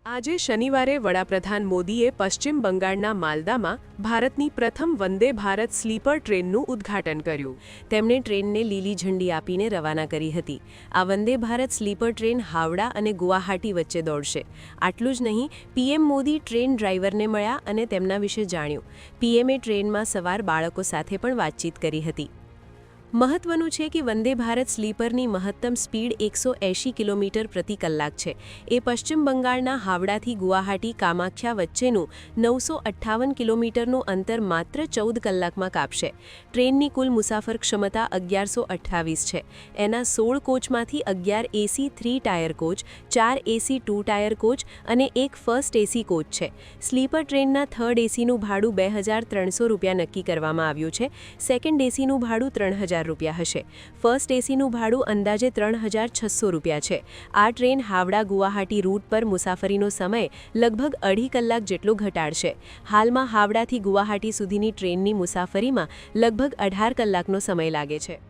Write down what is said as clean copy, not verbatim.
આજે શનિવારે વડાપ્રધાન મોદીએ પશ્ચિમ બંગાળના માલદામાં ભારતની પ્રથમ વંદે ભારત સ્લીપર ટ્રેનનું ઉદ્ઘાટન કર્યું. તેમણે ટ્રેનને લીલી ઝંડી આપીને રવાના કરી હતી. આ વંદે ભારત સ્લીપર ટ્રેન હાવડા અને ગુવાહાટી વચ્ચે દોડશે. આટલું જ નહીં, પીએમ મોદી ટ્રેન ડ્રાઈવરને મળ્યા અને તેમના વિશે જાણ્યું. પીએમએ ટ્રેનમાં સવાર બાળકો સાથે પણ વાતચીત કરી હતી. મહત્વનું છે કે વંદે ભારત સ્લીપરની મહત્તમ સ્પીડ 180 કિલોમીટર પ્રતિ કલાક છે. એ પશ્ચિમ બંગાળના હાવડાથી ગુવાહાટી કામાખ્યા વચ્ચેનું 958 કિલોમીટરનું અંતર માત્ર 14 કલાકમાં કાપશે. ટ્રેનની કુલ મુસાફર ક્ષમતા 1128 છે. એના 16 કોચમાંથી 11 એસી 3 ટાયર કોચ, 4 એસી 2 ટાયર કોચ અને એક ફર્સ્ટ એસી કોચ છે. સ્લીપર ટ્રેનના થર્ડ એસીનું ભાડું ₹2300 નક્કી કરવામાં આવ્યું છે. સેકન્ડ એસીનું ભાડું ₹3000 હશે. ફર્સ્ટ એસીનું ભાડું અંદાજે ₹3600 છે. આ ટ્રેન હાવડા ગુવાહાટી રૂટ પર મુસાફરીનો સમય લગભગ 2.5 કલાક જેટલો ઘટાડશે. હાલમાં હાવડાથી ગુવાહાટી સુધીની ટ્રેનની મુસાફરીમાં લગભગ 18 કલાકનો સમય લાગે છે.